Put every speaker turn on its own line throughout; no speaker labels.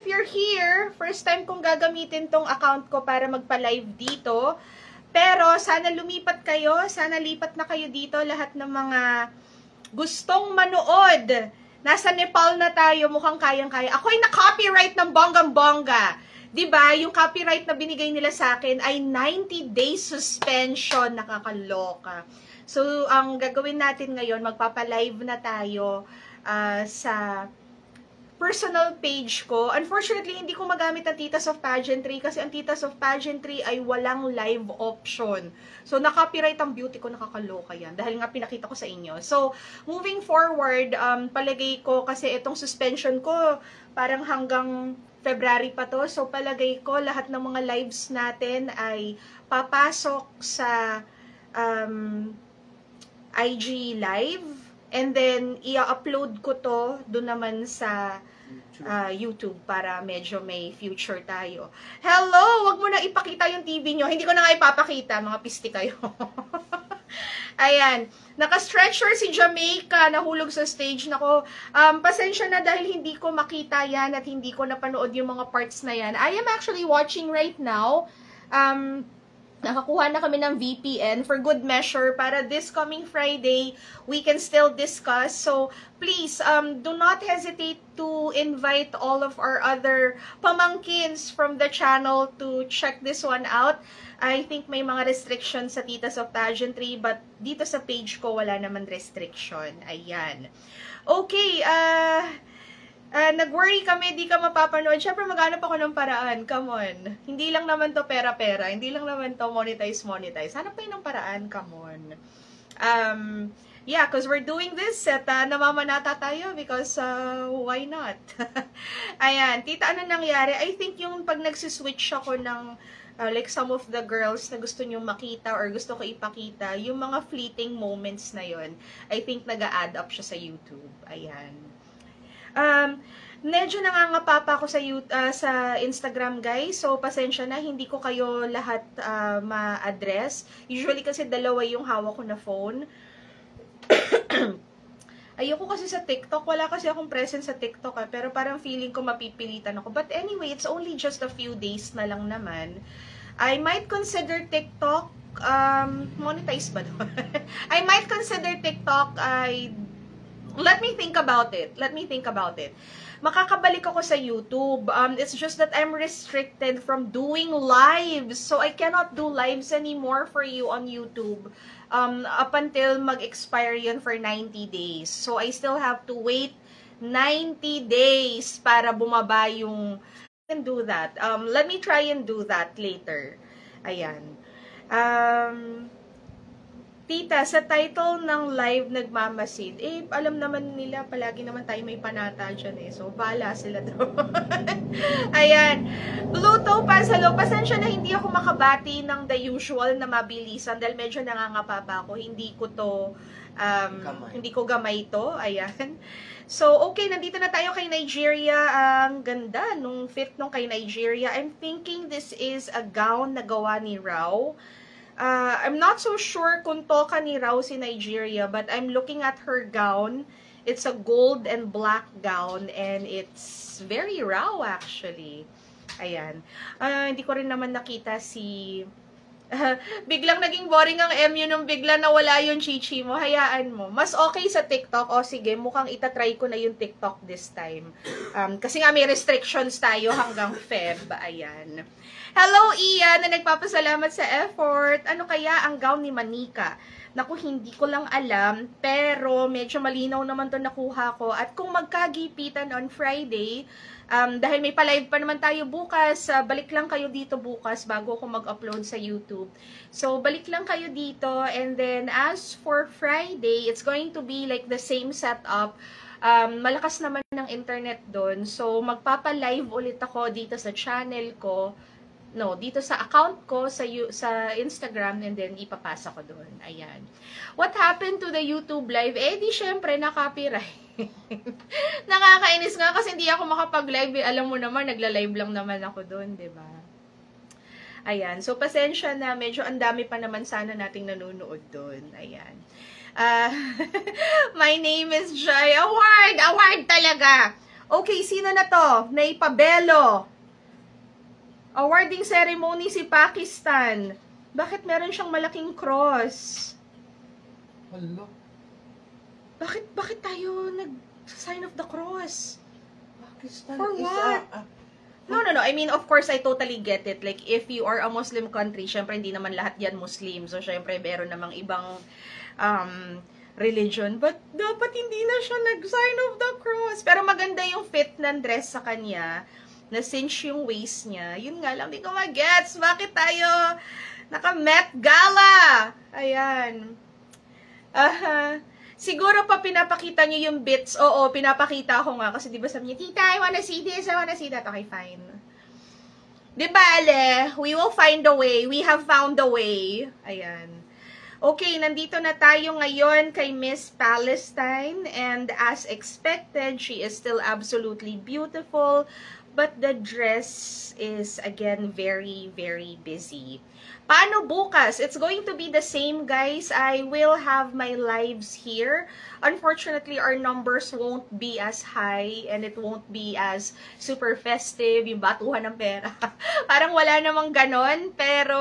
If you're here, first time kong gagamitin tong account ko para magpa-live dito. Pero sana lumipat kayo, sana lipat na kayo dito lahat ng mga gustong manood. Nasa Nepal na tayo, mukhang kayang-kaya. Ako'y na-copyright ng bonggang-bongga. Diba? Yung copyright na binigay nila sa akin ay 90 days suspension. Nakakaloka. So, ang gagawin natin ngayon, magpapa-live na tayo sa personal page ko. Unfortunately, hindi ko magamit ang Titas of Pageantry kasi ang Titas of Pageantry ay walang live option. So, na-copyright ang beauty ko, nakakaloka yan. Dahil nga pinakita ko sa inyo. So, moving forward, palagay ko kasi itong suspension ko parang hanggang February pa to. So, palagay ko lahat ng mga lives natin ay papasok sa IG Live. And then, i-upload ko to doon naman sa YouTube para medyo may future tayo. Hello! Wag mo na ipakita yung TV nyo. Hindi ko na nga ipapakita. Mga pisti kayo. Ayan. Naka-stretcher si Jamaica. Nahulog sa stage. Nako, pasensya na dahil hindi ko makita yan at hindi ko napanood yung mga parts na yan. I am actually watching right now. Nakakuha na kami ng VPN for good measure para this coming Friday, we can still discuss. So, please, do not hesitate to invite all of our other pamangkins from the channel to check this one out. I think may mga restrictions sa Titas of Pageantry, but dito sa page ko, wala naman restriction. Ayan. Okay, nag-worry kami, di ka mapapanood. Siyempre, maghanap ako ng paraan. Come on. Hindi lang naman to pera-pera. Hindi lang naman to monetize. Hanap tayo ng paraan. Come on. Yeah, because we're doing this at namamanata tayo because why not? Ayan. Tita, ano nangyari? I think yung pag nagsiswitch ako ng like some of the girls na gusto nyo makita or gusto ko ipakita, yung mga fleeting moments na yon, I think nag-a-add up siya sa YouTube. Ayan. Medyo nangangapapa ako sa Instagram, guys. So, pasensya na, hindi ko kayo lahat ma-address. Usually kasi dalawa yung hawak ko na phone. Ayoko kasi sa TikTok. Wala kasi akong presence sa TikTok. Pero parang feeling ko mapipilitan ako. But anyway, it's only just a few days na lang naman. I might consider TikTok. Monetize ba doon? I might consider TikTok. Let me think about it. Makakabalik ako sa YouTube. It's just that I'm restricted from doing lives. So, I cannot do lives anymore for you on YouTube. Up until mag-expire yun for 90 days. So, I still have to wait 90 days para bumaba yung... I can do that. Let me try and do that later. Ayan. Tita, sa title ng live nagmamasid, alam naman nila, palagi naman tayo may panata dyan So, bahala sila doon. Ayan. Pluto, hello. Pasensya na hindi ako makabati ng the usual na mabilisan dahil medyo nangangapapa ako. Hindi ko to, hindi ko gamay to. Ayan. So, okay, nandito na tayo kay Nigeria. Ang ganda nung fit nung kay Nigeria. I'm thinking this is a gown na gawa ni Rao. I'm not so sure kung toka ni Rao si Nigeria, but I'm looking at her gown. It's a gold and black gown, and it's very Rao actually. Ayan. Hindi ko rin naman nakita si... biglang naging boring ang MU nung bigla nawala yung chichi mo. Hayaan mo. Mas okay sa TikTok. O sige, mukhang itatry ko na yung TikTok this time. Kasi nga may restrictions tayo hanggang Feb. Ayan. Hello, Ian, na nagpapasalamat sa effort. Ano kaya ang gown ni Manika? Naku, hindi ko lang alam, pero medyo malinaw naman to nakuha ko. At kung magkagipitan on Friday, dahil may pa-live pa naman tayo bukas, balik lang kayo dito bukas bago ako mag-upload sa YouTube. So, balik lang kayo dito. And then, as for Friday, it's going to be like the same setup. Malakas naman ng internet doon. So, magpapa-live ulit ako dito sa channel ko. No, dito sa account ko sa Instagram, and then ipapasa ko doon. Ayan. What happened to the YouTube live? Di syempre na-copyright. Nakakainis nga kasi hindi ako makapag-live. Alam mo naman, nagla-live lang naman ako doon, 'di ba? Ayan. So pasensya na, medyo ang dami pa naman sana nating nanonood doon. Ayan. My name is Joy. Award talaga. Okay, sino na to? Naipabelo. Awarding ceremony si Pakistan. Bakit meron siyang malaking cross?
Hello?
Bakit tayo nag-sign of the cross?
Pakistan
For
is
what? No. I mean, of course, I totally get it. Like, if you are a Muslim country, syempre, hindi naman lahat yan Muslim. So, syempre, meron namang ibang religion. But, dapat hindi na siya nag-sign of the cross. Pero maganda yung fit ng dress sa kanya. Na-cinch yung waist niya. Yun nga lang, di ko mag-gets. Bakit tayo naka-Met Gala? Ayan. Siguro pa pinapakita niyo yung bits. Oo, pinapakita ko nga. Kasi diba sabi niya, Tita, I wanna see this, I wanna see that. Okay, fine. Di bale, we will find a way. We have found a way. Ayan. Okay, nandito na tayo ngayon kay Miss Palestine. And as expected, she is still absolutely beautiful. But the dress is, again, very, very busy. Paano bukas? It's going to be the same, guys. I will have my lives here. Unfortunately, our numbers won't be as high and it won't be as super festive, yung batuhan ng pera. Parang wala namang ganon, pero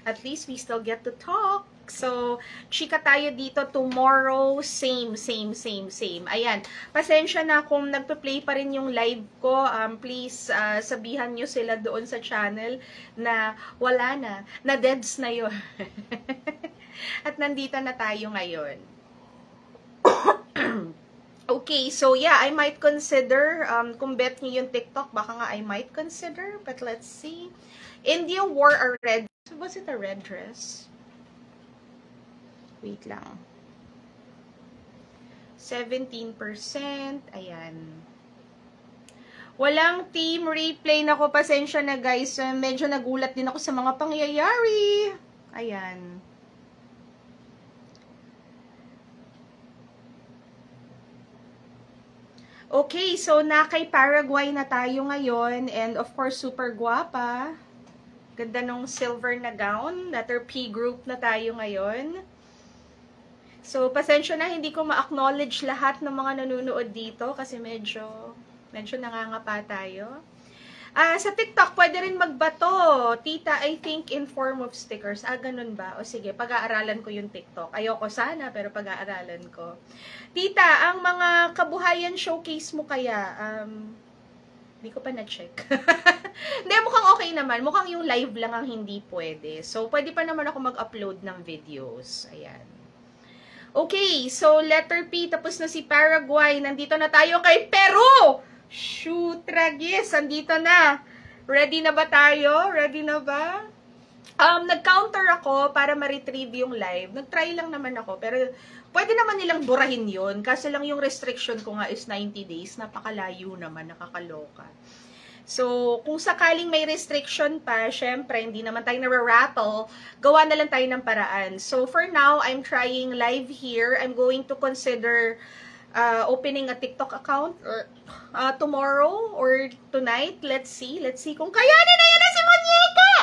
at least we still get to talk. So, chika tayo dito tomorrow, same. Ayan, pasensya na kung nagpa-play pa rin yung live ko. Please, sabihan nyo sila doon sa channel na wala na deads na yun. At nandito na tayo ngayon. Okay, so yeah, I might consider, kung bet nyo yung TikTok, baka nga I might consider, but let's see. India wore a red, was it a red dress? Wait lang. 17%. Ayan. Walang team replay na ko. Pasensya na, guys. Medyo nagulat din ako sa mga pangyayari. Ayan. Okay, so na kay Paraguay na tayo ngayon. And of course, super guwapa. Ganda nung silver na gown. Letter P group na tayo ngayon. So, pasensya na, hindi ko ma-acknowledge lahat ng mga nanonood dito kasi medyo nangangapa tayo. Sa TikTok, pwede rin magbato. Tita, I think in form of stickers. Ganun ba? O sige, pag-aaralan ko yung TikTok. Ayoko sana, pero pag-aaralan ko. Tita, ang mga kabuhayan showcase mo kaya, hindi ko pa na-check. Hindi, mukhang okay naman. Mukhang yung live lang ang hindi pwede. So, pwede pa naman ako mag-upload ng videos. Ayan. Okay, so letter P, tapos na si Paraguay. Nandito na tayo kay Peru! Shoot, tragis, nandito na. Ready na ba tayo? Ready na ba? Nag-counter ako para ma-retrieve yung live. Nag-try lang naman ako, pero pwede naman nilang burahin yun. Kasi lang yung restriction ko nga is 90 days. Napakalayo naman, nakakaloka. So, kung sakaling may restriction pa, syempre, hindi naman tayo nare-rattle, gawa na lang tayo ng paraan. So, for now, I'm trying live here. I'm going to consider opening a TikTok account tomorrow or tonight. Let's see kung kayanin na yun na si Muñeca!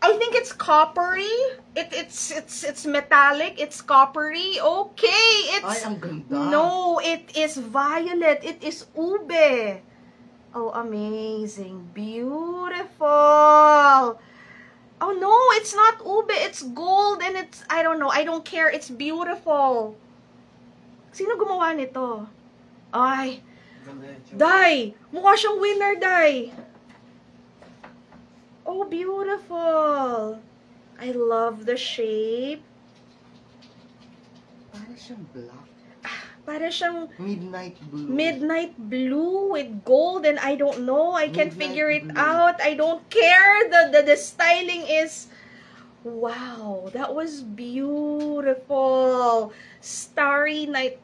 I think it's coppery. It's metallic. It's coppery. Okay, it's...
Ay, ang ganda.
No, it is violet. It is ube. Oh, amazing. Beautiful. Oh, no, it's not ube. It's gold and it's, I don't know. I don't care. It's beautiful. Sino gumawa nito? Ay. Day! Mukha siyang winner, Day. Oh, beautiful. I love the shape.
Para siyang black.
Para siyang
midnight blue.
Midnight blue with gold and I don't know. I can't figure it out. I don't care. The styling is... Wow, that was beautiful. Starry night.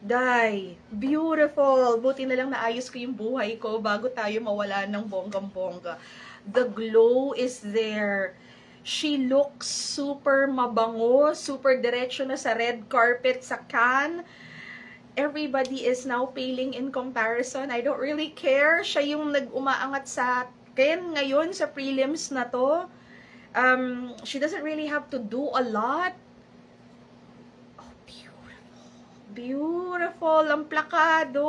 Day. Beautiful. Buti na lang naayos ko yung buhay ko bago tayo mawala ng bonggang-bongga. The glow is there. She looks super mabango, super diretso na sa red carpet sa Cannes. Everybody is now paling in comparison. I don't really care. Siya yung nag-umaangat sa akin ngayon sa prelims na to. She doesn't really have to do a lot. Oh, beautiful. Beautiful. Ang plakado.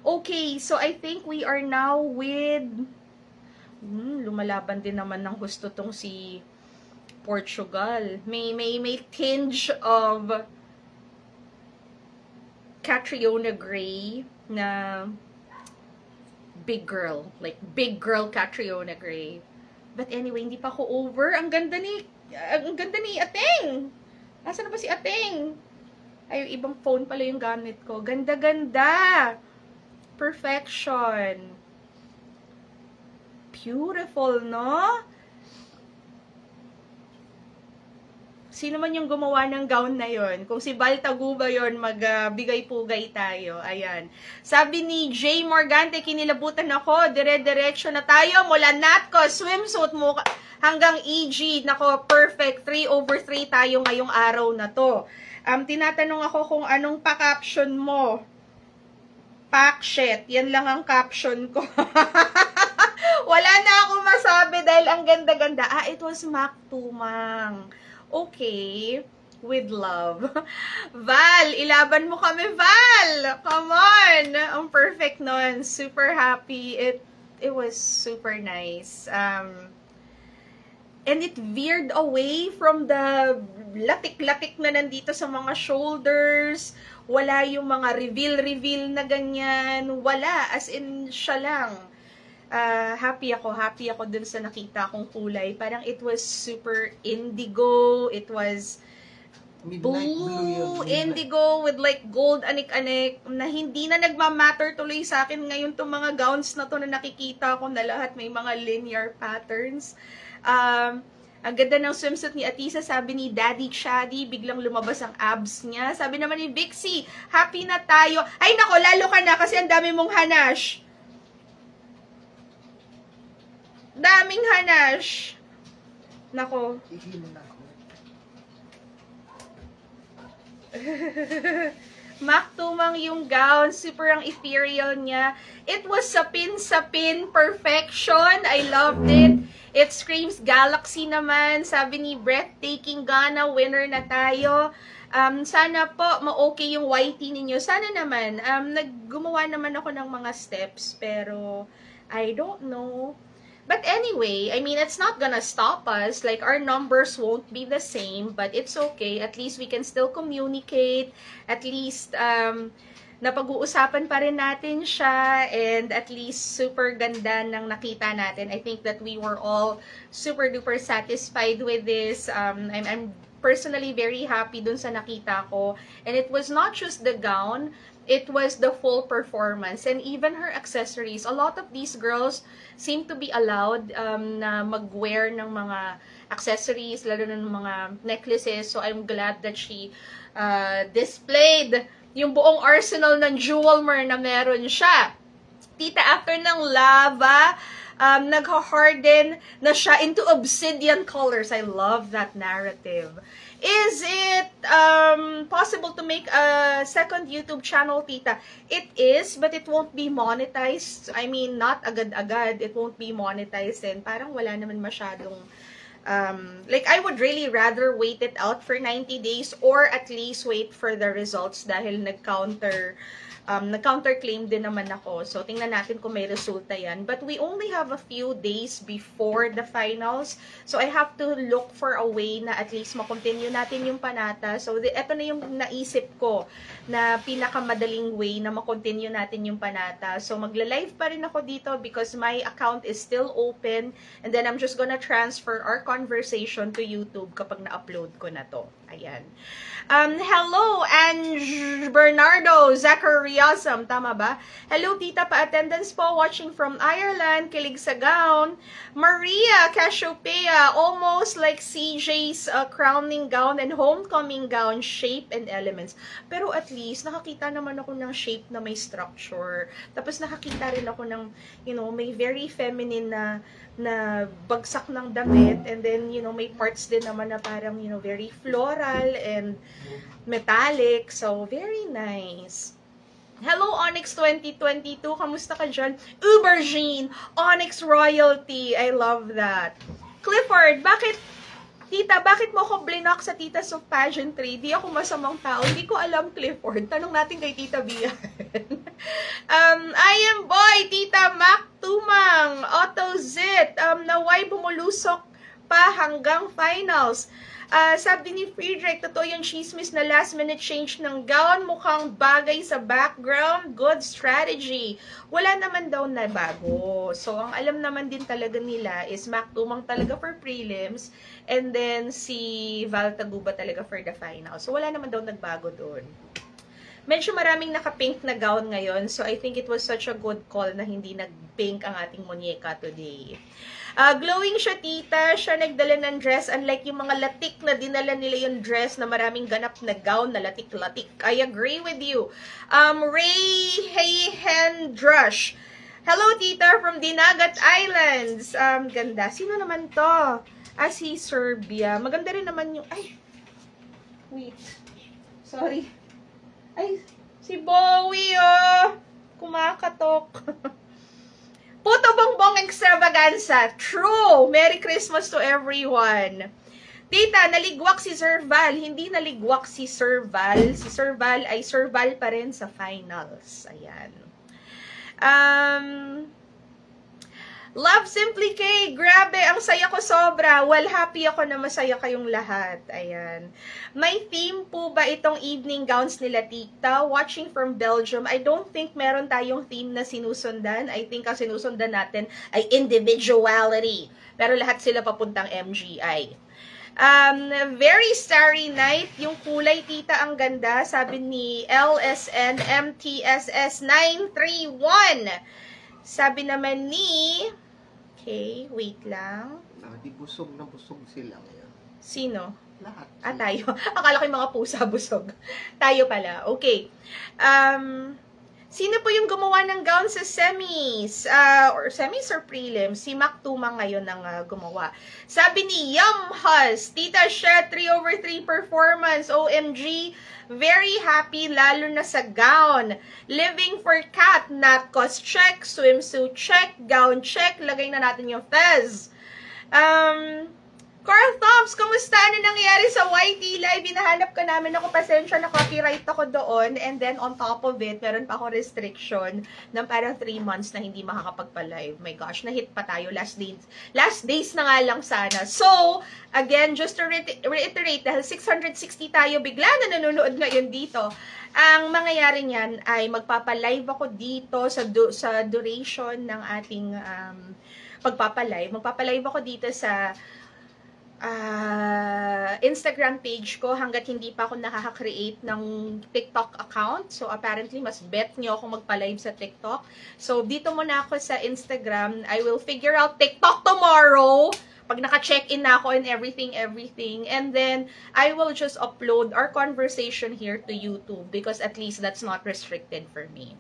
Okay, so I think we are now with... lumalaban din naman ng gusto tong si Portugal. May tinge of Catriona Gray na big girl. Like, big girl Catriona Gray. But anyway, hindi pa ako over. Ang ganda ni Ateng. Nasaan na ba si Ateng? Ay, ibang phone pala yung gamit ko. Ganda-ganda. Perfection. Beautiful, no? Sino man yung gumawa ng gown na yon? Kung si Baltagu ba yun, magbigay-pugay tayo. Ayan. Sabi ni Jay Morgante, kinilabutan ako. Dire-diretso na tayo. Mula Natco, swimsuit mo hanggang EG. Nako, perfect. 3/3 tayo ngayong araw na to. Tinatanong ako kung anong pa-caption mo. Packshit. Yan lang ang caption ko. Wala na ako masabi dahil ang ganda-ganda. It was Mac Tumang. Okay. With love. Val, ilaban mo kami, Val! Come on! Ang perfect nun. Super happy. It was super nice. And it veered away from the latik-latik na nandito sa mga shoulders. Wala yung mga reveal na ganyan. Wala. As in, siya lang. Happy ako dun sa nakita kong kulay. Parang it was super indigo. It was blue indigo with like gold anik-anik na hindi na nagmamatter tuloy sa akin ngayon tong mga gowns na to na nakikita ko na lahat may mga linear patterns. Ang ganda ng swimsuit ni Atisa, sabi ni Daddy Chaddy, biglang lumabas ang abs niya. Sabi naman ni Vixie, happy na tayo. Ay nako, lalo ka na kasi ang dami mong hanash. Daming hanash. Nako. Mac Tumang yung gown. Super ang ethereal niya. It was sapin perfection. I loved it. It screams galaxy naman. Sabi ni Breathtaking Ghana, winner na tayo. Sana po ma-okay yung YT ninyo. Sana naman. Naggumawa naman ako ng mga steps. Pero, I don't know. But anyway, I mean, it's not gonna stop us. Like, our numbers won't be the same, but it's okay. At least we can still communicate. At least, napag-uusapan pa rin natin siya. And at least, super ganda ng nakita natin. I think that we were all super duper satisfied with this. I'm personally very happy dun sa nakita ko. And it was not just the gown. It was the full performance and even her accessories. A lot of these girls seem to be allowed na mag-wear ng mga accessories, lalo na ng mga necklaces. So I'm glad that she displayed yung buong arsenal ng jewelmer na meron siya. Tita, after ng lava, nag-harden na siya into obsidian colors. I love that narrative. Is it possible to make a second YouTube channel, Tita? It is, but it won't be monetized. I mean, not agad-agad. It won't be monetized and parang wala naman masyadong like, I would really rather wait it out for 90 days or at least wait for the results dahil nag-counterclaim din naman ako. So, tingnan natin kung may resulta yan. But we only have a few days before the finals. So, I have to look for a way na at least makontinue natin yung panata. So, eto na yung naisip ko na pinakamadaling way na makontinue natin yung panata. So, magla-live pa rin ako dito because my account is still open. And then, I'm just gonna transfer our conversation to YouTube kapag na-upload ko na to. Ayan. Hello, Ange Bernardo Zachariasam, tama ba? Hello, Tita, pa-attendance po, watching from Ireland, kilig sa gown. Maria Cassiopeia, almost like CJ's crowning gown and homecoming gown, shape and elements. Pero at least, nakakita naman ako ng shape na may structure. Tapos nakakita rin ako ng, you know, may very feminine na bagsak ng damit, and then, you know, may parts din naman na parang, you know, very floral and metallic, so very nice. Hello, Onyx 2022, kamusta ka dyan? Ubergine, Onyx Royalty, I love that. Clifford, bakit Tita, bakit mo ako blinock sa Titas of Pageantry? Di ako masamang tao. Hindi ko alam, Clifford. Tanong natin kay Tita Bian. I am boy, Tita Mac Tumang, Otto Zit, naway bumulusok pa hanggang finals. Sabi ni Friedrich, totoo yung chismis na last minute change ng gown, mukhang bagay sa background, good strategy. Wala naman daw na bago. So, ang alam naman din talaga nila is Mac Tumang talaga for prelims, and then si Val Taguba talaga for the final. So, wala naman daw nagbago doon. Medyo maraming naka-pink na gown ngayon, so I think it was such a good call na hindi nag-pink ang ating muñeca today. Glowing siya, tita. Siya nagdala ng dress. Unlike yung mga latik na dinala nila yung dress na maraming ganap na gown na latik-latik. I agree with you. Ray Hayhendrush. Hello, tita, from Dinagat Islands. Ganda. Sino naman to? Si Serbia. Maganda rin naman yung... Ay! Wait. Sorry. Ay, si Bowie, oh! Kumakatok. Puto Bongbong Extravaganza. True! Merry Christmas to everyone. Tita, naligwak si Sir Val. Hindi naligwak si Sir Val. Si Sir Val ay Sir Val pa rin sa finals. Ayan. Love Simply K. Grabe, ang saya ko sobra. Well, happy ako na masaya kayong lahat. Ayan. May theme po ba itong evening gowns nila, tita? Watching from Belgium. I don't think meron tayong theme na sinusundan. I think ang sinusundan natin ay individuality. Pero lahat sila papuntang MGI. Very Starry Night. Yung kulay, tita, ang ganda. Sabi ni LSN MTSS 931. Sabi naman ni... Okay, wait lang.
Di busog na busog sila ngayon.
Sino?
Lahat.
Tayo. Akala ko yung mga pusa busog. Tayo pala. Okay. Sino po yung gumawa ng gown sa semis? Or semis or prelims? Si Mac Tumang ngayon ang gumawa. Sabi ni Yumhus, Tita Shet, 3/3 performance. OMG, very happy, lalo na sa gown. Living for Cat, not cost check, swimsuit check, gown check. Lagay na natin yung fez. Carl Thoms, kumusta? Ano nangyari sa YT Live? Hinahanap ka namin ako. Pasensya na copyright ako doon. And then on top of it, meron pa ako restriction ng parang 3 months na hindi makakapagpa-live. My gosh, na-hit pa tayo. Last days na nga lang sana. So, again, just to reiterate, dahil 660 tayo, bigla na nanonood ngayon dito. Ang mangyayari niyan ay magpapa-live ako dito sa duration ng ating pagpapa-live. Magpapa-live ako dito sa Instagram page ko hanggat hindi pa ako nakaka-create ng TikTok account. So, apparently, mas bet nyo ako magpa-live sa TikTok. So, dito muna ako sa Instagram. I will figure out TikTok tomorrow. Pag naka-check-in na ako and everything. And then, I will just upload our conversation here to YouTube because at least that's not restricted for me.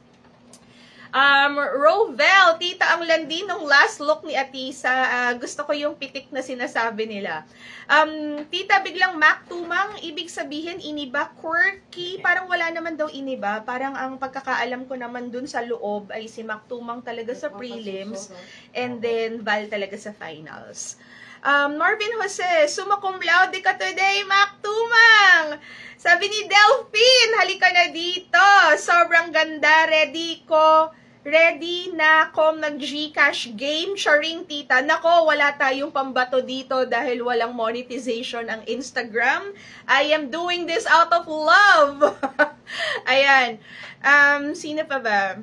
Rovel, tita, ang landi nung last look ni Atisa. Gusto ko yung pitik na sinasabi nila. Tita, biglang Mac Tumang, ibig sabihin iniba, quirky, parang wala naman daw iniba. Parang ang pagkakaalam ko naman dun sa loob ay si Mac Tumang talaga sa prelims and then Val talaga sa finals. Marvin Jose, summa cum laude ka today, Mac Tumang. Sabi ni Delphine, halika na dito. Sobrang ganda, ready na ako mag-Gcash game. Charing, tita. Nako, wala tayong pambato dito dahil walang monetization ang Instagram. I am doing this out of love. Ayan. Sino pa ba?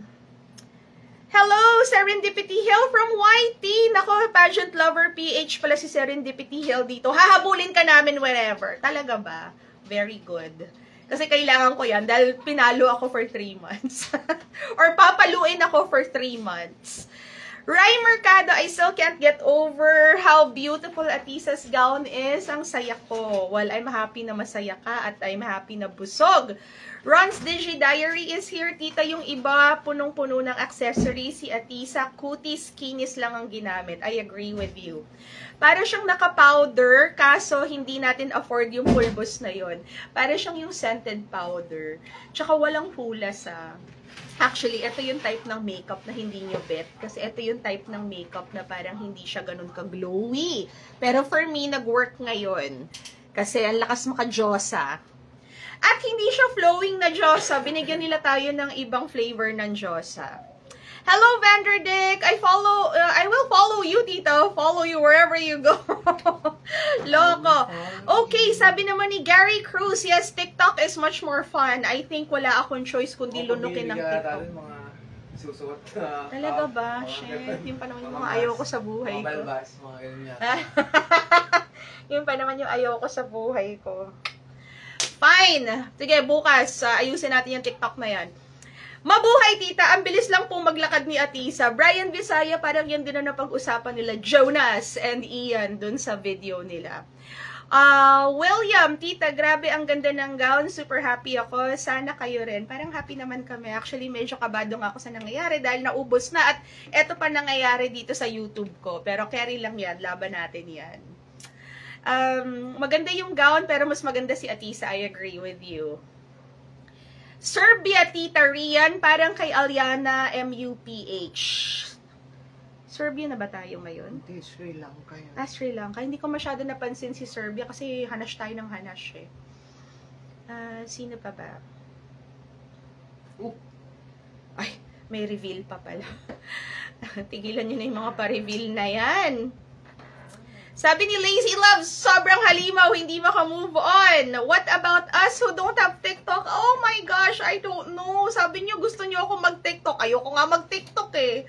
Hello, Serendipity Hill from YT. Nako, pageant lover PH pala si Serendipity Hill dito. Hahabulin ka namin wherever. Talaga ba? Very good. Kasi kailangan ko yan dahil pinalo ako for 3 months. Or papaluin ako for 3 months. Rai Mercado, I still can't get over how beautiful Atisa's gown is. Ang saya ko. Well, I'm happy na masaya ka at I'm happy na busog. Ron's Digi Diary is here. Tita, yung iba, punong-puno ng accessories. Si Atisa, cuties, kinis lang ang ginamit. I agree with you. Para siyang naka-powder, kaso hindi natin afford yung pulbos na yon. Para siyang yung scented powder. Tsaka walang hula sa Actually, ito yung type ng makeup na hindi nyo bet. Kasi ito yung type ng makeup na parang hindi siya ganun ka-glowy. Pero for me, nag-work ngayon. Kasi ang lakas maka-Diyosa. At hindi siya flowing na Diyosa. Binigyan nila tayo ng ibang flavor ng Diyosa. Hello, Vanderdick! I will follow you, Tito. Follow you wherever you go. Loko. Okay, sabi naman ni Gary Cruz, yes, TikTok is much more fun. I think wala akong choice kundi lunukin ng TikTok.
Mga susuot.
Talaga ba? Shit. Yung pa naman yung mga ayaw ko sa buhay ko.
Mga balbas, mga ganun yan.
Yung pa naman yung ayaw ko sa buhay ko. Fine! Sige, bukas, ayusin natin yung TikTok na yan. Mabuhay, tita! Ang bilis lang pong maglakad ni Atisa. Brian Visaya, parang yan din na napag-usapan nila. Jonas and Ian dun sa video nila. William, tita, grabe ang ganda ng gown. Super happy ako. Sana kayo rin. Parang happy naman kami. Actually, medyo kabado nga ako sa nangyayari dahil naubos na. At eto pa nangyayari dito sa YouTube ko. Pero carry lang yan. Laban natin yan. Maganda yung gown pero mas maganda si Atisa. I agree with you. Serbia, Tita Rian, parang kay Aliana MUPH. Serbia na ba tayo ngayon?
Hindi, Sri Lanka yan.
Sri Lanka. Hindi ko masyado napansin si Serbia kasi hanash tayo ng hanash eh. Sino pa ba? Ay, may reveal pa pala. Tigilan nyo na yung mga pa-reveal na yan. Sabi ni Lazy Loves, sobrang halimaw, hindi maka-move on. What about us who don't have TikTok? Oh my gosh, I don't know. Sabi niyo gusto niyo ako mag-TikTok. Ayoko nga mag-TikTok eh.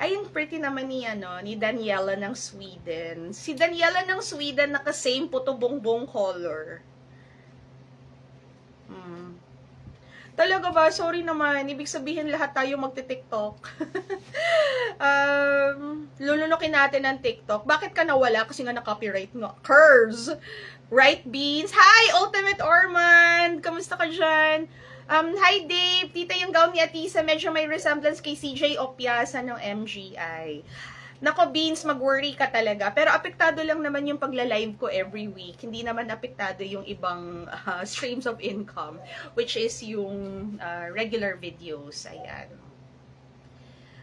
Ayun, pretty naman ni Daniela ng Sweden. Si Daniela ng Sweden naka-same puto bongbong color. Talaga ba? Sorry naman. Ibig sabihin lahat tayo magti-TikTok. Lulunukin natin ang TikTok. Bakit ka nawala? Kasi nga na-copyright nga. Curves! Right Beans. Hi, Ultimate Ormond! Kamusta ka dyan? Hi, Dave. Tita, yung gown ni Atisa, medyo may resemblance kay CJ Opiasa ng MGI. Nako, Beans, mag-worry ka talaga. Pero apektado lang naman yung pagla-live ko every week. Hindi naman apektado yung ibang streams of income, which is yung regular videos. Ayan.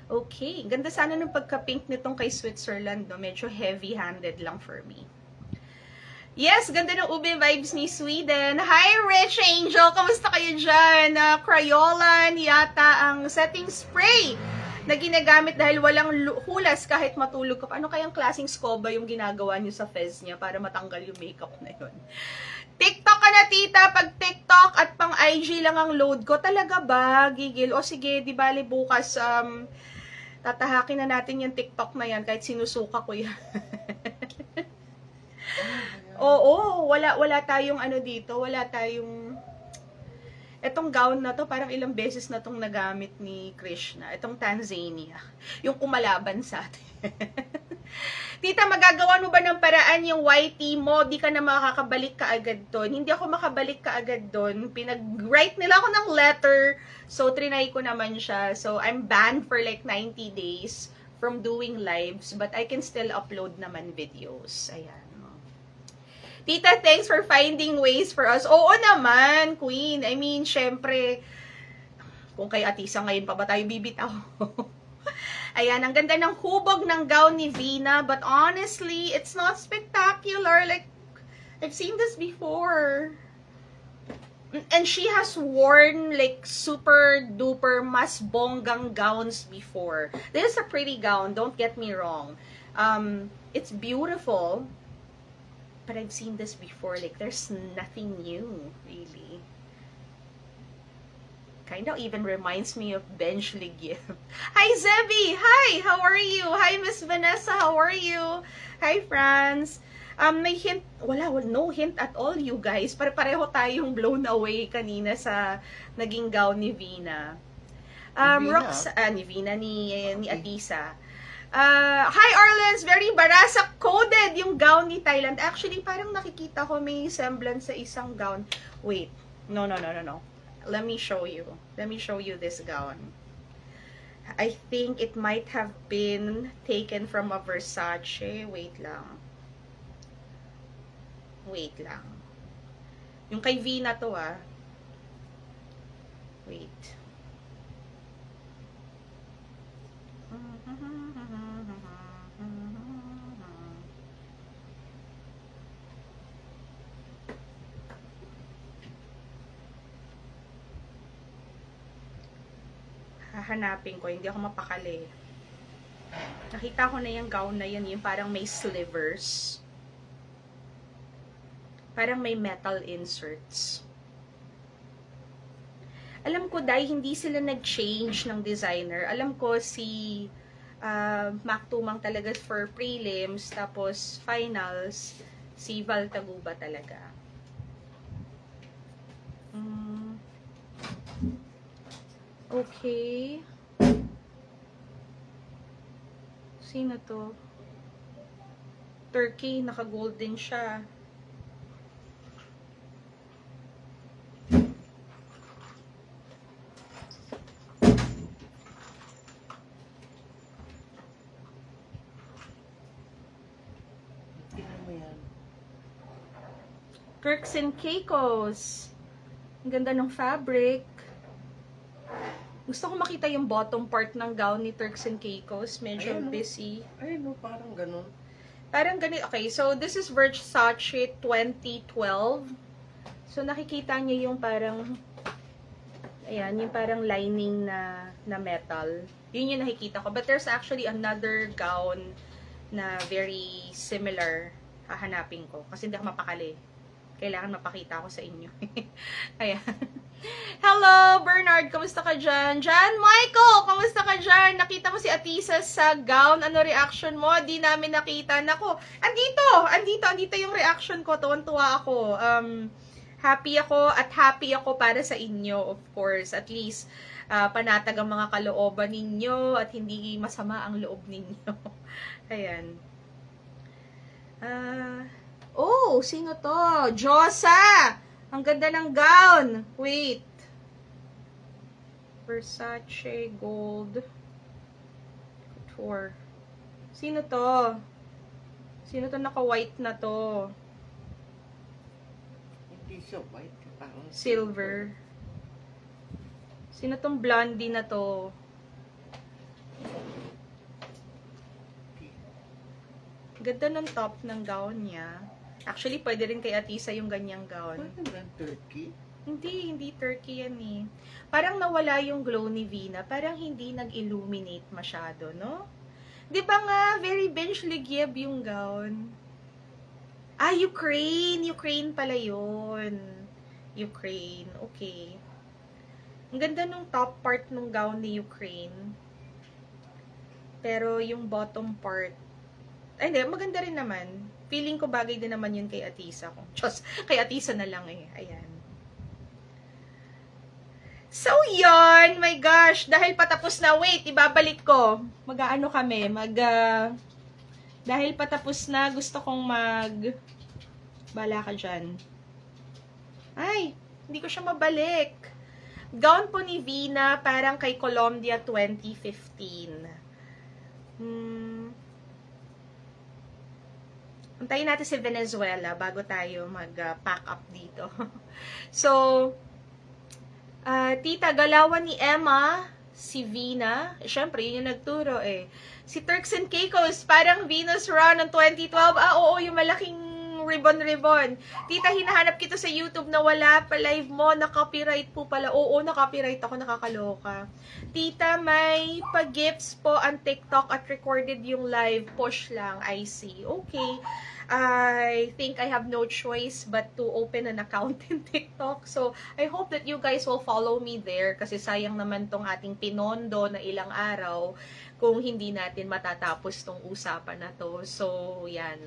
Okay. Ganda sana ng pagka-pink nitong kay Switzerland. No? Medyo heavy-handed lang for me. Yes, ganda ng ube vibes ni Sweden. Hi, Rich Angel! Kamusta kayo dyan? Crayola yata ang setting spray na ginagamit dahil walang hulas kahit matulog ka. Ano kayang klaseng scoba yung ginagawa niyo sa fez niya para matanggal yung makeup na yun? TikTok ka na, tita. Pag TikTok at pang IG lang ang load ko. Talaga ba? Gigil. O sige, di bali bukas tatahakin na natin yung TikTok na yan kahit sinusuka ko yan. Oo, wala tayong ano dito. Wala tayong... Etong gown na to, parang ilang beses na tong nagamit ni Krishna. Etong Tanzania. Yung kumalaban sa atin. Tita, magagawa mo ba ng paraan yung YT mo? Di ka na makakabalik ka agad doon. Hindi ako makabalik ka agad doon. Pinag-write nila ako ng letter. So, trinay ko naman siya. So, I'm banned for like 90 days from doing lives. But I can still upload naman videos. Ayan. Tita, thanks for finding ways for us. Oo naman, Queen. I mean, syempre, kung kay Atisa ngayon pa ba tayo bibitaw? Ayan, ang ganda ng hubog ng gown ni Vina. But honestly, it's not spectacular. Like, I've seen this before. And she has worn, like, super duper mas bonggang gowns before. This is a pretty gown, don't get me wrong. It's beautiful. But I've seen this before. Like, there's nothing new, really. Kind of even reminds me of Benj Ligiev. Hi, Zebby! Hi! How are you? Hi, Miss Vanessa! How are you? Hi, Franz! May hint. No hint at all, you guys. Pare-pareho tayong blown away kanina sa naging gown ni Vina. Ni Vina, ni Atisa. Hi Arlen's, very barasak coded yung gown ni Thailand. Actually, parang nakikita ko may semblance sa isang gown. Wait. No. Let me show you. Let me show you this gown. I think it might have been taken from a Versace. Wait lang. Yung kay Vina to Wait. Hahanapin ko, hindi ako mapakali. Nakita ko na yung gown na yun, yung parang may slivers. Parang may metal inserts. Alam ko dahil hindi sila nag-change ng designer. Alam ko si Mac Tumang talaga for prelims, tapos finals, si Val Taguba talaga. Okay. Sino to? Turkey, naka-gold din siya.
Tingnan mo yan.
Turks and Caicos. Ang ganda ng fabric. Gusto ko makita yung bottom part ng gown ni Turks and Caicos. Medyo
Ayun, no?
busy.
Ay, no, parang ganun.
Parang ganito. Okay, so this is Versace 2012. So nakikita niyo yung parang, ayan, yung parang lining na metal. Yun yung nakikita ko. But there's actually another gown na very similar. Hahanapin ko. Kasi hindi ako mapakali. Kailangan mapakita ko sa inyo. Ayan. Hello, Bernard. Kamusta ka dyan? Jan Michael, kamusta ka dyan? Nakita ko si Atisa sa gown. Ano reaction mo? Di namin nakita. Nako, andito yung reaction ko. Tuwan-tuwa ako. Happy ako para sa inyo, of course. At least, panatag ang mga kalooban ninyo at hindi masama ang loob ninyo. Ayan. Oh, sino to? Josa! Ang ganda ng gown. Wait. Versace Gold Couture. Sino to? Sino to naka-white na to?
Hindi siya white. Parang
Silver. Sino tong blondie na to? Ganda ng top ng gown niya. Actually, pwede rin kay Atisa yung ganyang gown.
Pwede ba Turkey?
Hindi Turkey yan eh. Parang nawala yung glow ni Vina. Parang hindi nag-illuminate masyado, no? Di ba nga, very bench ligyeb yung gown. Ah, Ukraine! Ukraine pala yun. Ukraine, okay. Ang ganda nung top part nung gown ni Ukraine. Pero yung bottom part, ay hindi, maganda rin naman. Feeling ko bagay din naman yun kay Atisa ko. Diyos, kay Atisa na lang eh. Ayan. So, yun. My gosh. Dahil patapos na. Wait, ibabalik ko. Mag-ano kami. Dahil patapos na, gusto kong bala ka dyan. Ay, hindi ko siya mabalik. Gown po ni Vina, parang kay Colombia 2015. Antayin natin si Venezuela bago tayo mag-pack up dito. So, tita, galawan ni Emma, si Vina, syempre, yun yung nagturo eh. Si Turks and Caicos, parang Venus Run ng 2012. Ah, oo, yung malaking ribbon. Tita, hinahanap kita sa YouTube na wala pa live mo, na-copyright po pala. Oo, na-copyright ako, nakakaloka. Tita, may pa-gifts po ang TikTok at recorded yung live. Push lang, I see. Okay. I think I have no choice but to open an account in TikTok. So, I hope that you guys will follow me there kasi sayang naman tong ating pinondo na ilang araw kung hindi natin matatapos tong usapan na to. So, yan.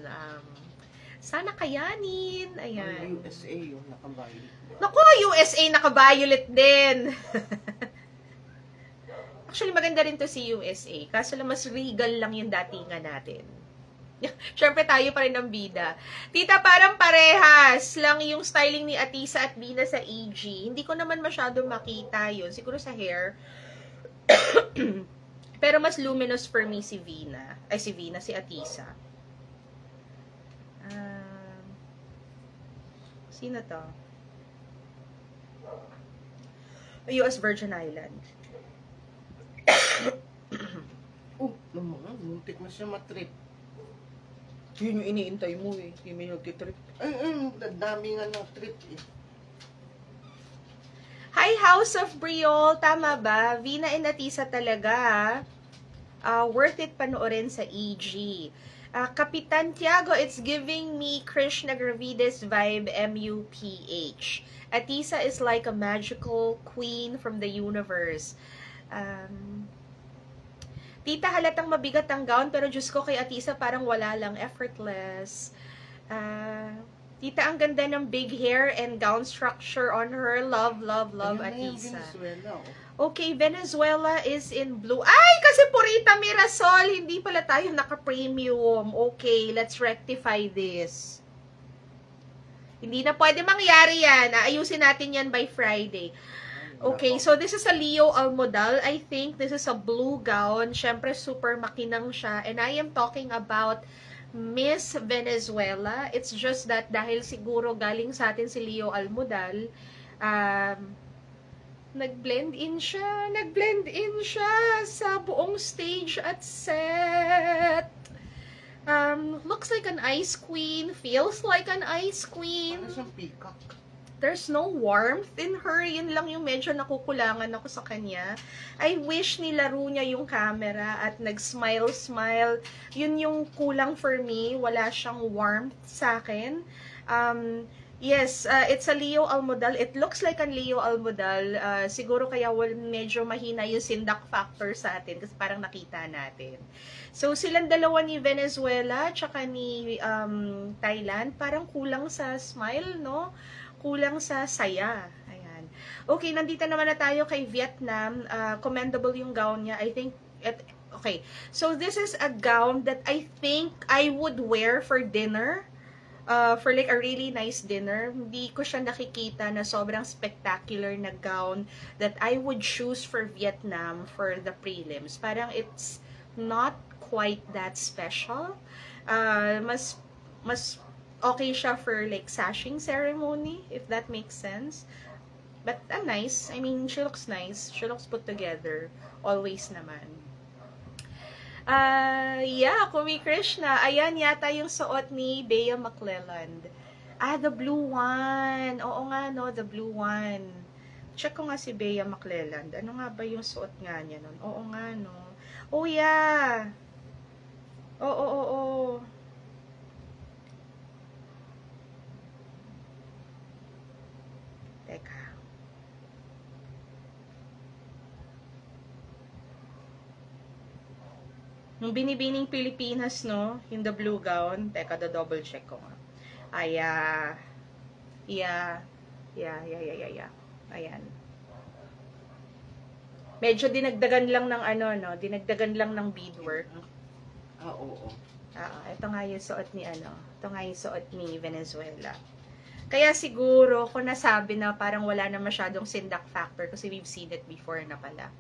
Sana kayanin. Ayan.
USA yung nakabayot.
Naku, USA naka-violet din. Actually, maganda rin to si USA. Kaso lang mas regal lang yung datingan natin. Siyempre tayo pa rin ang bida. Tita, parang parehas lang yung styling ni Atisa at Vina sa AG. Hindi ko naman masyado makita yun. Siguro sa hair. Pero mas luminous for me si Vina. Ay, si Vina, si Atisa. Sino to? US Virgin Island.
Oh, naman, muntik na siya matrip.
Yun yung iniintay mo eh. Yung may nagtitrip.
Dami nga ng trip eh.
Hi, House of Briol. Tama ba? Vina and Atisa talaga. Worth it panoorin sa EG. Kapitan Tiago, it's giving me Krishna Gravides vibe, MUPH. Atisa is like a magical queen from the universe. Tita, halatang mabigat ang gown, pero Diyos ko kay Atisa parang wala lang, effortless. Tita, ang ganda ng big hair and gown structure on her. Love, love, love, Atisa.
Venezuela,
Okay, Venezuela is in blue. Ay, kasi Purita Mirasol, hindi pala tayo naka-premium. Okay, let's rectify this. Hindi na pwede mangyari yan. Aayusin natin yan by Friday. Okay, so this is a Leo Almodal. I think this is a blue gown. Syempre, super makinang siya. And I am talking about Miss Venezuela. It's just that dahil siguro galing sa atin si Leo Almodal, nag-blend in siya sa buong stage at set. Looks like an ice queen, feels like an ice queen.
Ano siyang peacock?
There's no warmth in her. Yun lang yung medyo nakukulangan ako sa kanya. I wish nilaro niya yung camera at nag-smile-smile. Yun yung kulang for me. Wala siyang warmth sa akin. Yes, it's a Leo Almodal. It looks like a Leo Almodal. Siguro kaya medyo mahina yung sindak factor sa atin kasi parang nakita natin. So, silang dalawa ni Venezuela tsaka ni Thailand, parang kulang sa smile, no? Kulang sa saya. Ayan. Okay, nandito naman na tayo kay Vietnam. Commendable yung gown niya. I think, okay. So, this is a gown that I think I would wear for dinner. For like a really nice dinner. Hindi ko siya nakikita na sobrang spectacular na gown that I would choose for Vietnam for the prelims. Parang it's not quite that special. Mas okay siya for like sashing ceremony, if that makes sense. But nice. I mean, she looks nice. She looks put together. Always naman. Yeah, Kumi Krishna. Ayan yata yung suot ni Bea McClelland. The blue one. Oo nga, no? The blue one. Check ko nga si Bea McClelland. Ano nga ba yung suot nga niya nun? Oo nga, no? Oh, yeah. Oo. Teka. Nung Binibining Pilipinas, no? Yung the blue gown. Teka, double check ko nga. Yeah. Ayan. Medyo dinagdagan lang ng no? Dinagdagan lang ng beadwork.
Oo.
Ito nga yung suot ni Ito nga yung suot ni Venezuela. Kaya siguro, kung nasabi na parang wala na masyadong sindak factor kasi we've seen it before na pala.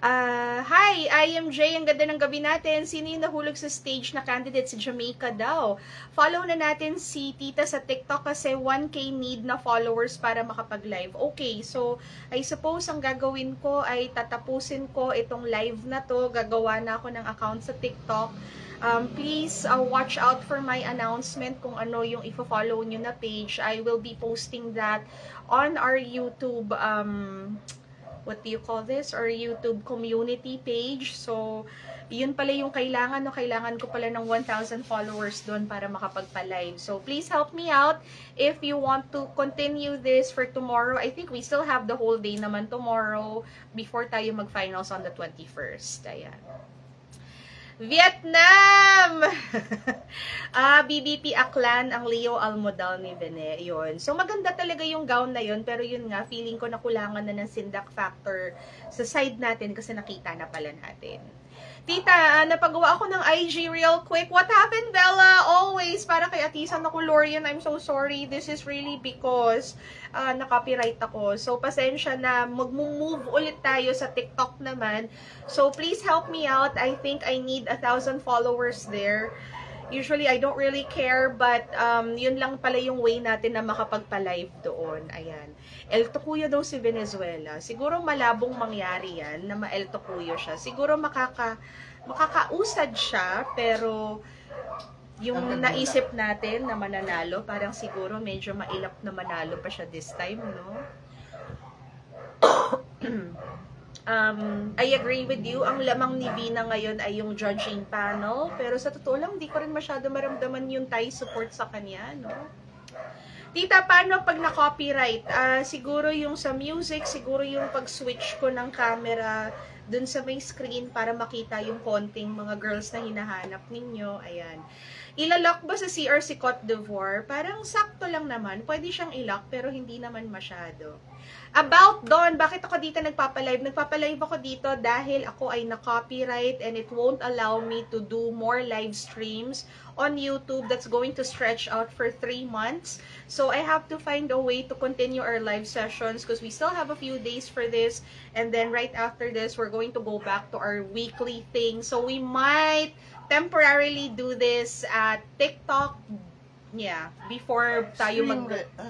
Hi, IMJ, ang ganda ng gabi natin. Sino yung nahulog sa stage na candidate sa Jamaica daw? Follow na natin si Tita sa TikTok kasi 1K need na followers para makapag-live. Okay, so I suppose ang gagawin ko ay tatapusin ko itong live na to. Gagawa na ako ng account sa TikTok. Please watch out for my announcement kung ano yung i-follow nyo na page. I will be posting that on our YouTube what do you call this? Or YouTube community page. So, yun pala yung kailangan, no? Kailangan ko pala ng 1,000 followers doon para makapagpa-live. So, please help me out if you want to continue this for tomorrow. I think we still have the whole day naman tomorrow before tayo mag-finals on the 21st. Ayan. Vietnam! BBP Aklan, ang Leo Almodal ni Vene. Yun. So, maganda talaga yung gown na yun. Pero yun nga, feeling ko nakulangan na ng sindak factor sa side natin kasi nakita na pala natin. Tita, napagawa ako ng IG real quick. What happened, Bella? Always, para kay Atisa na Lorian, I'm so sorry. This is really because na-copyright ako. So, pasensya na. Mag-move ulit tayo sa TikTok naman. So, please help me out. I think I need 1,000 followers there. Usually, I don't really care, but yun lang pala yung way natin na makapagpa-live doon. Ayan. El Tocuyo daw si Venezuela. Siguro malabong mangyari yan na ma-El Tocuyo siya. Siguro makakausad siya, pero yung naisip natin na mananalo, parang siguro medyo mailap na manalo pa siya this time, no? I agree with you. Ang lamang ni Vina ngayon ay yung judging panel. Pero sa totoo lang, di ko rin masyado maramdaman yung Thai support sa kanya, no? Tita, paano pag na-copyright? Siguro yung sa music, siguro yung pag-switch ko ng camera dun sa may screen para makita yung konting mga girls na hinahanap ninyo. Ayan. Ilalock ba sa CR si Cote d'Ivoire? Parang sakto lang naman. Pwede siyang ilock pero hindi naman masyado. About Dawn, bakit ako dito nagpapalive? Nagpapalive ako dito dahil ako ay na-copyright and it won't allow me to do more live streams on YouTube that's going to stretch out for 3 months. So I have to find a way to continue our live sessions because we still have a few days for this. And then right after this, we're going to go back to our weekly thing. So we might temporarily do this at TikTok. Yeah, before tayo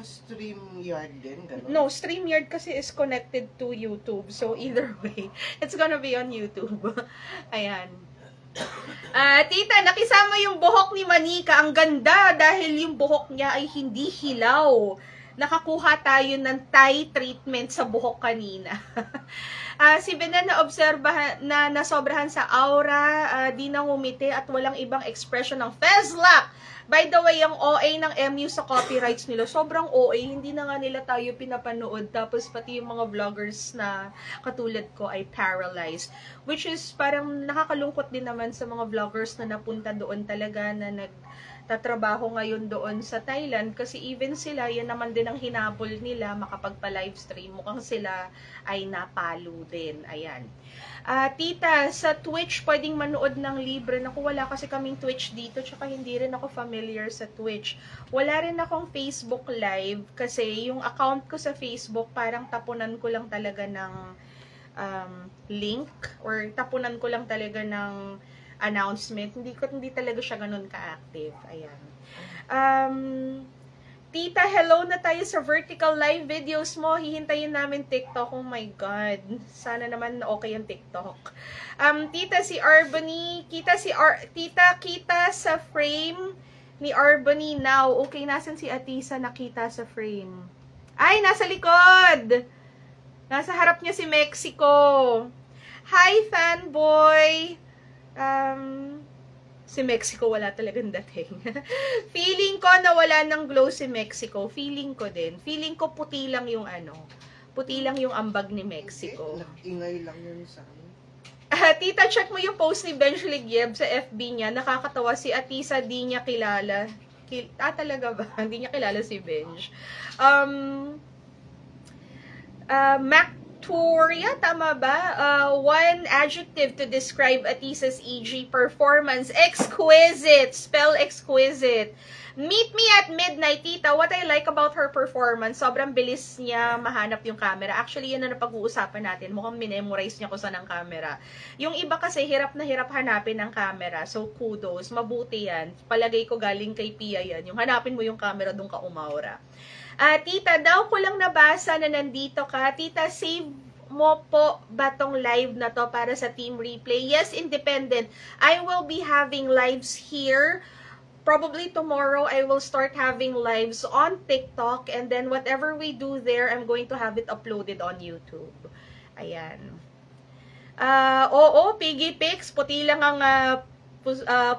StreamYard din, gano'n?
No, StreamYard kasi is connected to YouTube. So, either way, it's gonna be on YouTube. Ayan. Tita, nakisama yung buhok ni Manika. Ang ganda dahil yung buhok niya ay hindi hilaw. Nakakuha tayo ng Thai treatment sa buhok kanina. Si Benan na-obserbahan na nasobrahan sa aura, di na ngumiti at walang ibang expression ng Fezlak. By the way, ang OA ng MU sa copyrights nila, sobrang OA, hindi na nga nila tayo pinapanood, tapos pati yung mga vloggers na katulad ko ay paralyzed. Which is parang nakakalungkot din naman sa mga vloggers na napunta doon talaga, na nagtatrabaho ngayon doon sa Thailand, kasi even sila, yan naman din ang hinabol nila, makapagpa-livestream, mukhang sila ay napalo din. Ayan. Tita, sa Twitch, pwedeng manood ng libre. Naku, wala kasi kaming Twitch dito, tsaka hindi rin ako familiar sa Twitch. Wala rin akong Facebook Live, kasi yung account ko sa Facebook, parang tapunan ko lang talaga ng link, or tapunan ko lang talaga ng announcement. Hindi talaga siya ganun ka-active. Ayan. Tita, hello na tayo sa vertical live videos mo. Hihintayin namin TikTok. Oh my God. Sana naman okay yung TikTok. Tita, si Arbony, kita sa frame ni Arbony now. Okay, nasan si Atisa nakita sa frame? Ay, nasa likod! Nasa harap niya si Mexico. Hi, fanboy! Si Mexico wala talagang dating. Feeling ko na wala ng glow si Mexico. Feeling ko din. Feeling ko puti lang yung puti lang yung ambag ni Mexico.
Ingay lang yun sa akin.
Tita, check mo yung post ni Benj Ligieb sa FB niya. Nakakatawa, si Atisa di niya kilala. Talaga ba? Hindi niya kilala si Benj. Mactoria, tama ba? One adjective to describe Atisa's EG performance. Exquisite. Spell exquisite. Meet me at midnight, Tita. What I like about her performance, sobrang bilis niya mahanap yung camera. Actually, yan na napag-uusapan natin. Mukhang minemorize niya kung saan ang camera. Yung iba kasi, hirap na hirap hanapin ang camera. So, kudos. Mabuti yan. Palagay ko galing kay Pia yan. Yung hanapin mo yung camera, doon ka umaura. Tita, daw ko lang nabasa na nandito ka. Tita, save mo po ba tong live na to para sa team replay? Yes, independent. I will be having lives here. Probably tomorrow, I will start having lives on TikTok. And then whatever we do there, I'm going to have it uploaded on YouTube. Ayan. Oo, Piggy Pics. Puti lang ang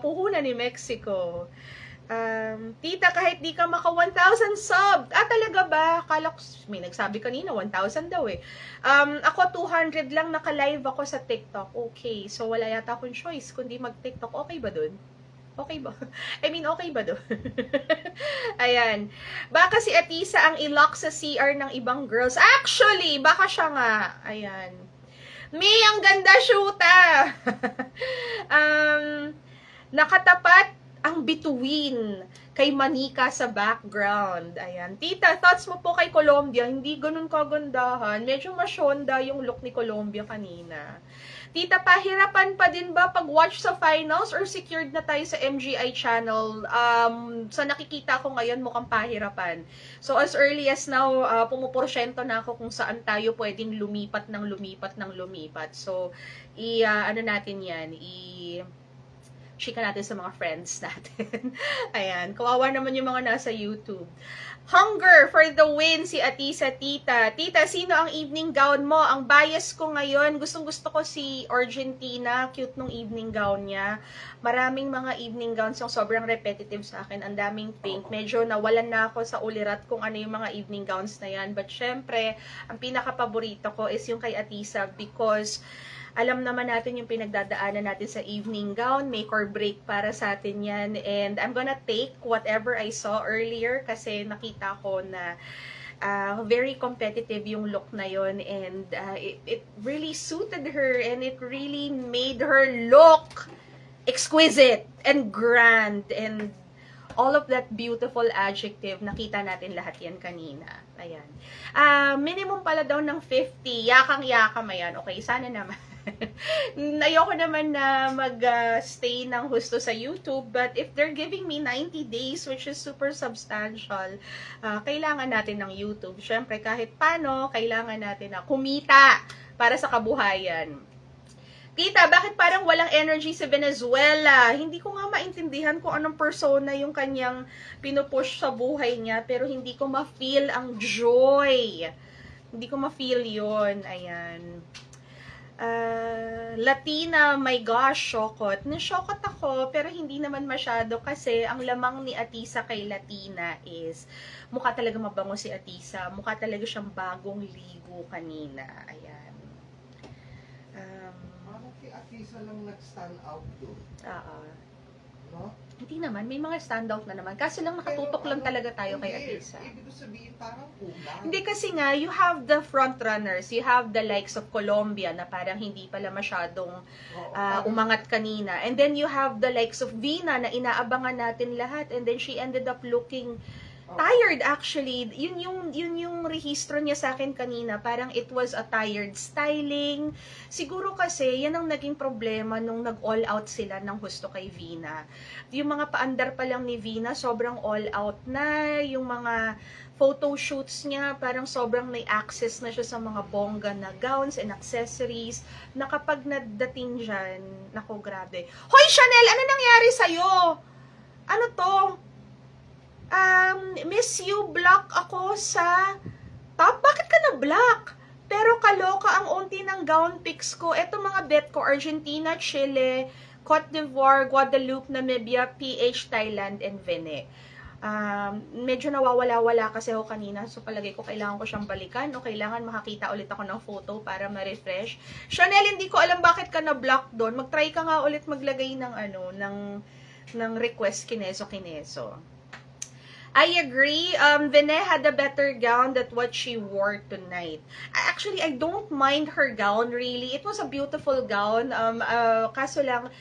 puhunan ni Mexico. Tita, kahit di ka maka 1,000 sub. Talaga ba? Kala ko, may nagsabi kanina, 1,000 daw eh. Ako 200 lang naka-live ako sa TikTok. Okay, so wala yata akong choice kundi mag-TikTok. Okay ba dun? Okay ba? I mean, okay ba dun? Ayan. Baka si Atisa ang i-lock sa CR ng ibang girls. Actually, baka siya nga. Ayan. May, ang ganda shoota! Nakatapat ang bituin kay Manika sa background. Ayan. Tita, thoughts mo po kay Colombia? Hindi ganun kagandahan. Medyo masyonda yung look ni Colombia kanina. Tita, pahirapan pa din ba pag-watch sa finals or secured na tayo sa MGI channel? Sa nakikita ko ngayon, mukhang pahirapan. So, as early as now, pumuporsyento na ako kung saan tayo pwedeng lumipat. So, ano natin yan, chika natin sa mga friends natin. Ayan, kawawa naman yung mga nasa YouTube. Hunger for the win, si Atisa Tita. Tita, sino ang evening gown mo? Ang bias ko ngayon, gustong-gusto ko si Argentina. Cute nung evening gown niya. Maraming mga evening gowns yung sobrang repetitive sa akin. Ang daming pink. Medyo nawalan na ako sa ulirat kung ano yung mga evening gowns na yan. But syempre, ang pinaka-paborito ko is yung kay Atisa because alam naman natin yung pinagdadaanan natin sa evening gown, make or break para sa atin yan. And I'm gonna take whatever I saw earlier kasi nakita ko na very competitive yung look na yon, and it really suited her and it really made her look exquisite and grand and all of that beautiful adjective. Nakita natin lahat yan kanina. Ayan. Minimum pala daw ng 50. Yakang-yakam. Ayan. Okay, sana naman. Ayoko naman na mag-stay ng husto sa YouTube, but if they're giving me 90 days, which is super substantial, kailangan natin ng YouTube. Syempre, kahit paano, kailangan natin na kumita para sa kabuhayan. Tita, bakit parang walang energy sa Venezuela? Hindi ko nga maintindihan kung anong persona yung kanyang pinupush sa buhay niya, pero hindi ko ma-feel ang joy. Hindi ko ma-feel yun. Ayan. Latina, my gosh, syokot. Nasyokot ako, pero hindi naman masyado kasi ang lamang ni Atisa kay Latina is mukha talaga mabango si Atisa. Mukha talaga siyang bagong ligo kanina. Ayan.
Parang kay Atisa lang nag-stand out doon. No?
Hindi naman, may mga standout na naman. Kaso lang nakatutok lang talaga tayo kay Atisa.
Ibig sabihin parang kulang.
Hindi kasi nga, you have the front runners, you have the likes of Colombia na parang hindi pala masyadong umangat kanina. And then you have the likes of Vina na inaabangan natin lahat, and then she ended up looking tired actually. Yun yung rehistro niya sa akin kanina. Parang it was a tired styling. Siguro kasi yan ang naging problema nung nag-all out sila ng husto kay Vina. Yung mga paandar pa lang ni Vina, sobrang all out na. Yung mga photo shoots niya, parang sobrang may access na siya sa mga bongga na gowns and accessories, na kapag nadating dyan, nako grabe. Hoy Chanel, ano nangyari sa'yo? Ano to? Miss you, block ako sa top. Bakit ka na-block? Pero kaloka ang unti ng gown pics ko. Ito mga bet ko, Argentina, Chile, Cote d'Ivoire, Guadeloupe, Namibia, PH, Thailand, and Vene. Medyo nawawala-wala kasi ako kanina. So palagay ko kailangan ko siyang balikan o kailangan makakita ulit ako ng photo para ma-refresh. Chanel, hindi ko alam bakit ka na-block doon. Mag-try ka nga ulit maglagay ng ng request kineso. I agree. Vene had a better gown than what she wore tonight. Actually, I don't mind her gown really. It was a beautiful gown. Kaso lang,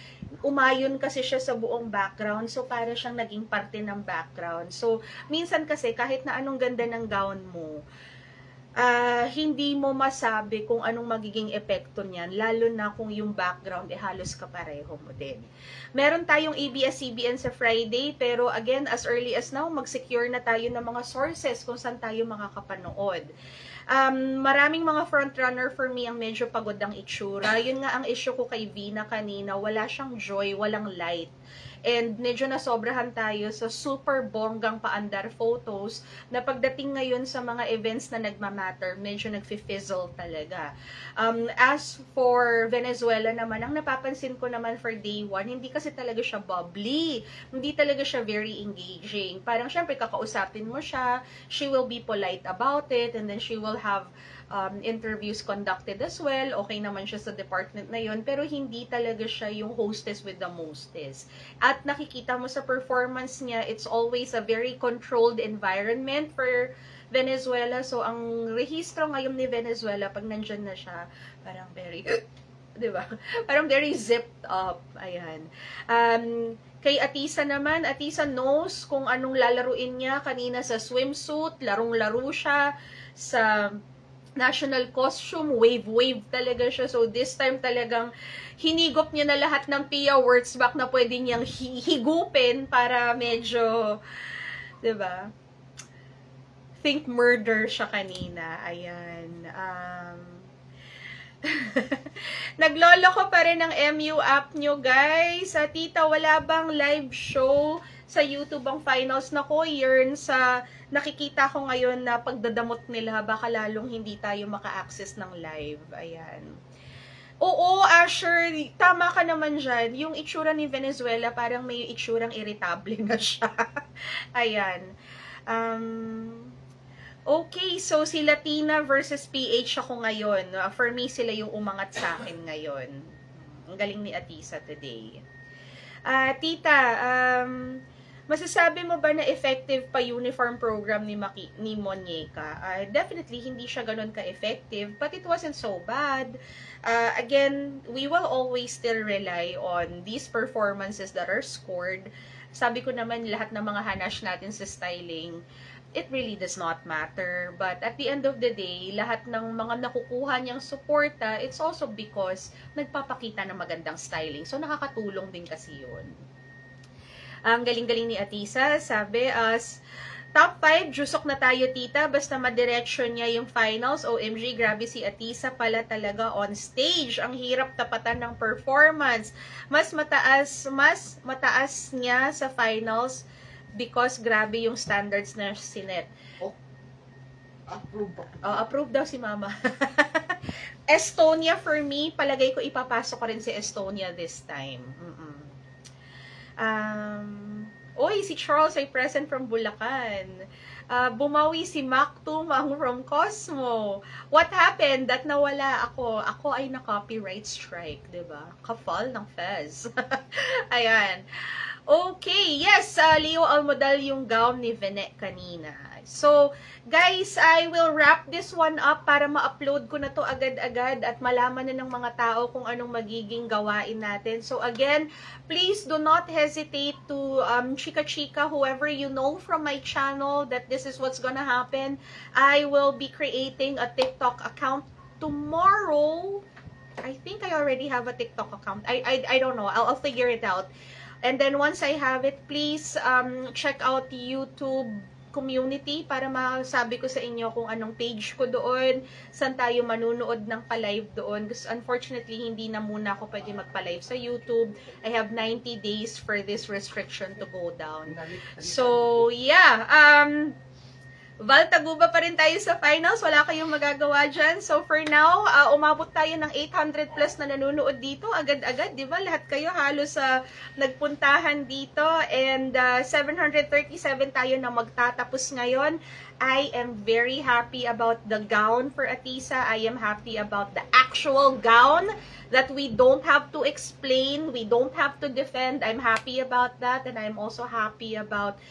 umayon kasi siya sa buong background. So, para siyang naging parte ng background. So, minsan kasi kahit na anong ganda ng gown mo, hindi mo masabi kung anong magiging epekto niyan, lalo na kung yung background halos kapareho mo din. Meron tayong ABS-CBN sa Friday, pero again, as early as now, mag-secure na tayo ng mga sources kung saan tayo makakapanood. Maraming mga frontrunner for me ang medyo pagod ang itsura. Yun nga ang issue ko kay Vina kanina, wala siyang joy, walang light. And medyo nasobrahan tayo sa super bonggang paandar photos na pagdating ngayon sa mga events na nagmamatter, medyo nagfi-fizzle talaga. As for Venezuela naman, ang napapansin ko naman for day 1, hindi kasi talaga siya bubbly. Hindi talaga siya very engaging. Parang syempre kakausapin mo siya, she will be polite about it, and then she will have interviews conducted as well. Okay naman siya sa department na yun, pero hindi talaga siya yung hostess with the mostess. At nakikita mo sa performance niya, it's always a very controlled environment for Venezuela. So, ang rehistro ngayon ni Venezuela, pag nandyan na siya, parang very, diba? Parang very zipped up. Ayan. Kay Atisa naman, Atisa knows kung anong lalaruin niya kanina sa swimsuit, larong-laro siya sa national costume, wave talaga siya. So, this time talagang hinigop niya na lahat ng Pia Wurtzbach na pwede niyang higupin para medyo, diba? Think murder siya kanina. Ayan. Naglolo ko pa rin ng MU app nyo, guys. Tita, wala bang live show sa YouTube ang finals? Nako, yearn sa nakikita ko ngayon na pagdadamot nila, baka lalong hindi tayo maka-access ng live. Ayan. Oo, Asher, tama ka naman dyan. Yung itsura ni Venezuela, parang may itsurang irritable na siya. Ayan. Okay, so si Latina versus PH ako ngayon. For me, sila yung umangat sa akin ngayon. Ang galing ni Atisa today. Tita, masasabi mo ba na effective pa uniform program ni Monieka? Definitely, hindi siya ganun ka-effective, but it wasn't so bad. Again, we will always still rely on these performances that are scored. Sabi ko naman, lahat ng mga hanash natin sa styling, it really does not matter. But at the end of the day, lahat ng mga nakukuha niyang suporta, it's also because nagpapakita ng magandang styling. So, nakakatulong din kasi yun. Ang galing-galing ni Atisa, sabi, top 5, jusok na tayo, tita, basta madirection niya yung finals. OMG, grabe si Atisa pala talaga on stage. Ang hirap tapatan ng performance. Mas mataas niya sa finals because grabe yung standards na sinet.
Approve.
Approve daw si Mama. Estonia for me, palagay ko ipapasok ko rin si Estonia this time. Oy, si Charles ay present from Bulacan. Bumawi si Mac Tumang from Cosmo. What happened? That nawala ako. Ako ay na-copyright strike, diba? Kafal ng Fez. Ayan. Okay, yes, Leo Almodal yung gown ni Venet kanina. So, guys, I will wrap this one up para ma-upload ko na to agad-agad at malaman na ng mga tao kung anong magiging gawain natin. So, again, please do not hesitate to chika-chika whoever you know from my channel that this is what's gonna happen. I will be creating a TikTok account tomorrow. I think I already have a TikTok account. I don't know. I'll figure it out. And then once I have it, please check out YouTube community para masabi ko sa inyo kung anong page ko doon, saan tayo manunood ng pa-live doon. Because unfortunately, hindi na muna ako pwede magpa-live sa YouTube. I have 90 days for this restriction to go down. So, yeah. Val, taguba pa rin tayo sa finals. Wala kayong magagawa dyan. So, for now, umabot tayo ng 800 plus na nanonood dito. Agad-agad, di ba? Lahat kayo halos nagpuntahan dito. And 737 tayo na magtatapos ngayon. I am very happy about the gown for Atisa. I am happy about the actual gown that we don't have to explain. We don't have to defend. I'm happy about that. And I'm also happy about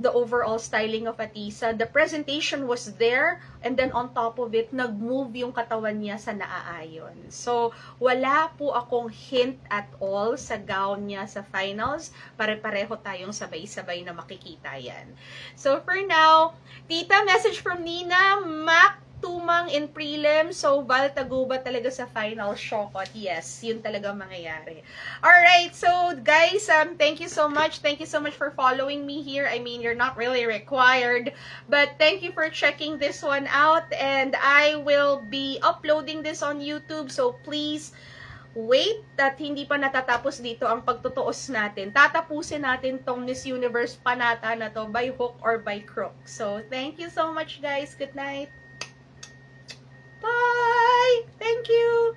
the overall styling of Atisa. The presentation was there, and then on top of it, nag-move yung katawan niya sa naaayon. So, wala po akong hint at all sa gown niya sa finals. Pare-pareho tayong sabay-sabay na makikita yan. So, for now, tita, message from Nina, Mac Tumang in prelim, so Val taguba talaga sa final shot. Yes, yun talaga mangyayari. Alright, so guys, thank you so much. Thank you so much for following me here. I mean, you're not really required, but thank you for checking this one out. And I will be uploading this on YouTube, so please wait, at hindi pa natatapos dito ang pagtutuos natin. Tatapusin natin tong Miss Universe panata na to by hook or by crook. So, thank you so much guys. Good night. Bye! Thank you!